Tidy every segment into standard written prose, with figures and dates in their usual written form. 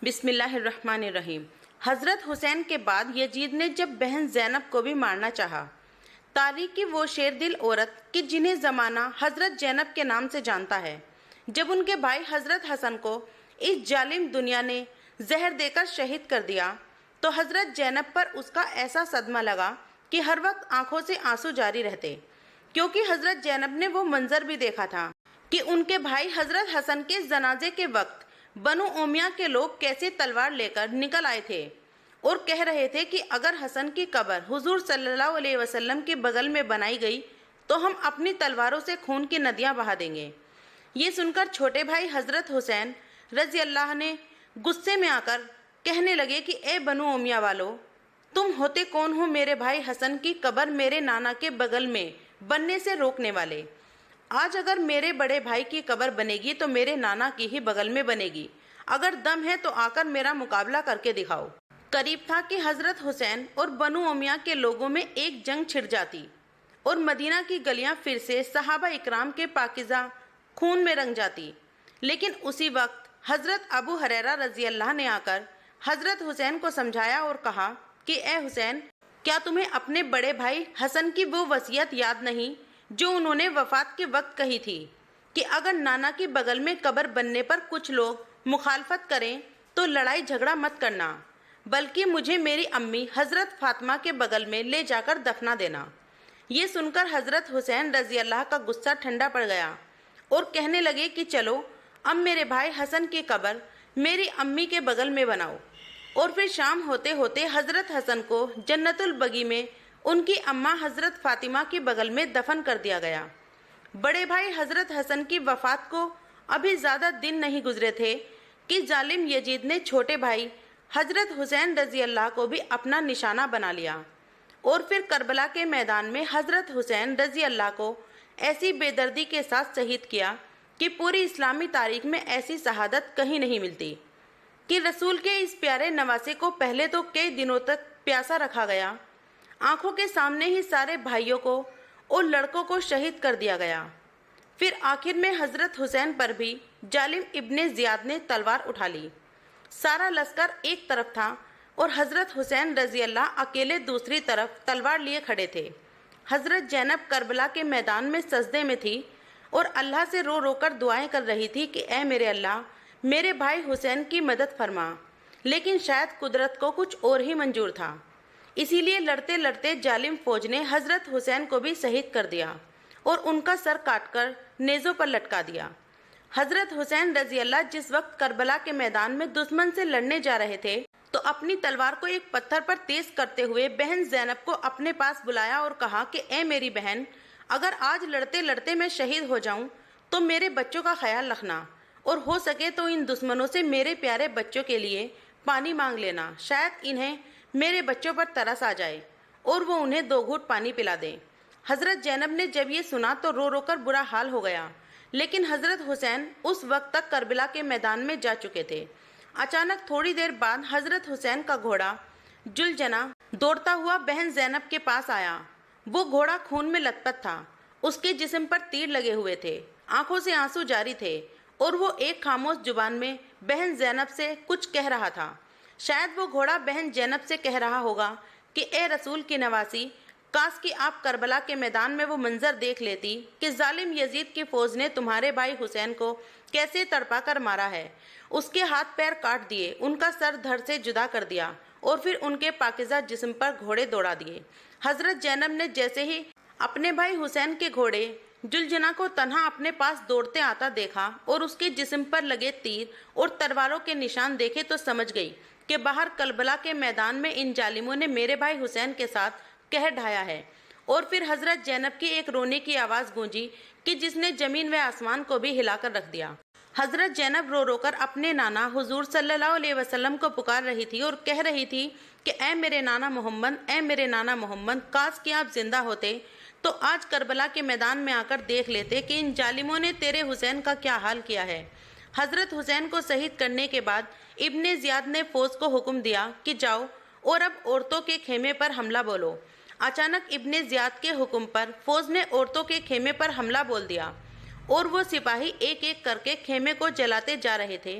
بسم اللہ الرحمن الرحیم۔ حضرت حسین کے بعد یزید نے جب بہن زینب کو بھی مارنا چاہا، تاریخ کی وہ شیر دل عورت کہ جنہیں زمانہ حضرت زینب کے نام سے جانتا ہے، جب ان کے بھائی حضرت حسن کو اس ظالم دنیا نے زہر دے کر شہید کر دیا تو حضرت زینب پر اس کا ایسا صدمہ لگا کہ ہر وقت آنکھوں سے آنسو جاری رہتے، کیونکہ حضرت زینب نے وہ منظر بھی دیکھا تھا کہ ان کے بھائی حضرت حسن کے جنازے کے وقت بنو امیہ کے لوگ کیسے تلوار لے کر نکل آئے تھے اور کہہ رہے تھے کہ اگر حسن کی قبر حضور صلی اللہ علیہ وسلم کے بغل میں بنائی گئی تو ہم اپنی تلواروں سے خون کی ندیاں بہا دیں گے۔ یہ سن کر چھوٹے بھائی حضرت حسین رضی اللہ نے غصے میں آ کر کہنے لگے کہ اے بنو امیہ والو، تم ہوتے کون ہو میرے بھائی حسن کی قبر میرے نانا کے بغل میں بننے سے روکنے والے؟ آج اگر میرے بڑے بھائی کی قبر بنے گی تو میرے نانا کی ہی بغل میں بنے گی، اگر دم ہے تو آ کر میرا مقابلہ کر کے دکھاؤ۔ قریب تھا کہ حضرت حسین اور بنو امیہ کے لوگوں میں ایک جنگ چھڑ جاتی اور مدینہ کی گلیاں پھر سے صحابہ اکرام کے پاکیزہ خون میں رنگ جاتی، لیکن اسی وقت حضرت ابو ہریرہ رضی اللہ نے آ کر حضرت حسین کو سمجھایا اور کہا کہ اے حسین، کیا تمہیں اپنے بڑے بھائی حسن کی وہ وصیت یاد نہیں جو انہوں نے وفات کے وقت کہی تھی کہ اگر نانا کی بغل میں قبر بننے پر کچھ لوگ مخالفت کریں تو لڑائی جھگڑا مت کرنا، بلکہ مجھے میری امی حضرت فاطمہ کے بغل میں لے جا کر دفنا دینا۔ یہ سن کر حضرت حسین رضی اللہ کا غصہ ٹھنڈا پڑ گیا اور کہنے لگے کہ چلو اب میرے بھائی حسن کی قبر میری امی کے بغل میں بناؤ۔ اور پھر شام ہوتے ہوتے حضرت حسن کو جنت البقیع میں ان کی اماں حضرت فاطمہ کے بغل میں دفن کر دیا گیا۔ بڑے بھائی حضرت حسن کی وفات کو ابھی زیادہ دن نہیں گزرے تھے کہ ظالم یزید نے چھوٹے بھائی حضرت حسین رضی اللہ کو بھی اپنا نشانہ بنا لیا اور پھر کربلا کے میدان میں حضرت حسین رضی اللہ کو ایسی بے دردی کے ساتھ شہید کیا کہ پوری اسلامی تاریخ میں ایسی شہادت کہیں نہیں ملتی کہ رسول کے اس پیارے نواسے کو پہلے تو کئی دنوں تک پیاسا رکھا گیا، آنکھوں کے سامنے ہی سارے بھائیوں کو اور لڑکوں کو شہید کر دیا گیا، پھر آخر میں حضرت حسین پر بھی ظالم ابن زیاد نے تلوار اٹھا لی۔ سارا لشکر ایک طرف تھا اور حضرت حسین رضی اللہ اکیلے دوسری طرف تلوار لیے کھڑے تھے۔ حضرت زینب کربلا کے میدان میں سجدے میں تھی اور اللہ سے رو رو کر دعائیں کر رہی تھی کہ اے میرے اللہ، میرے بھائی حسین کی مدد فرما، لیکن شاید قدرت کو کچھ اور ہی منظور تھا، اسی لیے لڑتے لڑتے ظالم فوج نے حضرت حسین کو بھی شہید کر دیا اور ان کا سر کاٹ کر نیزوں پر لٹکا دیا۔ حضرت حسین رضی اللہ جس وقت کربلا کے میدان میں دشمن سے لڑنے جا رہے تھے تو اپنی تلوار کو ایک پتھر پر تیز کرتے ہوئے بہن زینب کو اپنے پاس بلایا اور کہا کہ اے میری بہن، اگر آج لڑتے لڑتے میں شہید ہو جاؤں تو میرے بچوں کا خیال رکھنا اور ہو سکے تو ان دشمنوں سے میرے پیارے بچوں کے لیے پانی مانگ لینا، شاید انہیں میرے بچوں پر ترس آ جائے اور وہ انہیں 2 گھونٹ پانی پلا دیں۔ حضرت زینب نے جب یہ سنا تو رو رو کر برا حال ہو گیا، لیکن حضرت حسین اس وقت تک کربلا کے میدان میں جا چکے تھے۔ اچانک تھوڑی دیر بعد حضرت حسین کا گھوڑا جلجنا دوڑتا ہوا بہن زینب کے پاس آیا۔ وہ گھوڑا خون میں لت پت تھا، اس کے جسم پر تیر لگے ہوئے تھے، آنکھوں سے آنسو جاری تھے اور وہ ایک خاموش زبان میں بہن زینب سے کچھ کہہ رہا تھا۔ شاید وہ گھوڑا بہن زینب سے کہہ رہا ہوگا کہ اے رسول کی نواسی، کاش کہ آپ کربلا کے میدان میں وہ منظر دیکھ لیتی کہ ظالم یزید کی فوج نے تمہارے بھائی حسین کو کیسے تڑپا کر مارا ہے، اس کے ہاتھ پیر کاٹ دیے، ان کا سر دھڑ سے جدا کر دیا اور پھر ان کے پاکیزہ جسم پر گھوڑے دوڑا دیے۔ حضرت زینب نے جیسے ہی اپنے بھائی حسین کے گھوڑے جلجنا کو تنہا اپنے پاس دوڑتے آتا دیکھا اور اس کے جسم پر لگے تیر اور تلواروں کے نشان دیکھے تو سمجھ گئی کہ باہر کربلا کے میدان میں ان ظالموں نے میرے بھائی حسین کے ساتھ قہر ڈھایا ہے۔ اور پھر حضرت زینب کی ایک رونے کی آواز گونجی کہ جس نے زمین و آسمان کو بھی ہلا کر رکھ دیا۔ حضرت زینب رو رو کر اپنے نانا حضور صلی اللہ علیہ وسلم کو پکار رہی تھی اور کہہ رہی تھی کہ اے میرے نانا محمد، اے میرے نانا محمد، کاش کہ آپ زندہ ہوتے تو آج کربلا کے میدان میں آ کر دیکھ لیتے کہ ان ظالموں نے تیرے حسین کا کیا حال کیا ہے۔ حضرت حسین کو شہید کرنے کے بعد ابن زیاد نے فوج کو حکم دیا کہ جاؤ اور اب عورتوں کے خیمے پر حملہ بولو۔ اچانک ابن زیاد کے حکم پر فوج نے عورتوں کے خیمے پر حملہ بول دیا اور وہ سپاہی ایک ایک کر کے خیمے کو جلاتے جا رہے تھے۔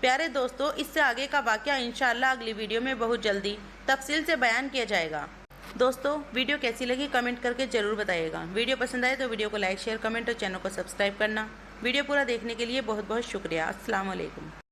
پیارے دوستو، اس سے آگے کا واقعہ انشاءاللہ اگلی ویڈیو میں بہت جلدی تفصیل سے بیان کیا جائے گا۔ دوستو، ویڈیو کیسی لگی کمنٹ کر کے ضرور بتائیے گا۔ ویڈیو پسند آئے تو ویڈیو کو لائک، شیئر، کمنٹ اور چینل کو سبسکرائب کرنا۔ ویڈیو پورا دیکھنے کے لیے بہت بہت شکریہ۔ السلام علیکم۔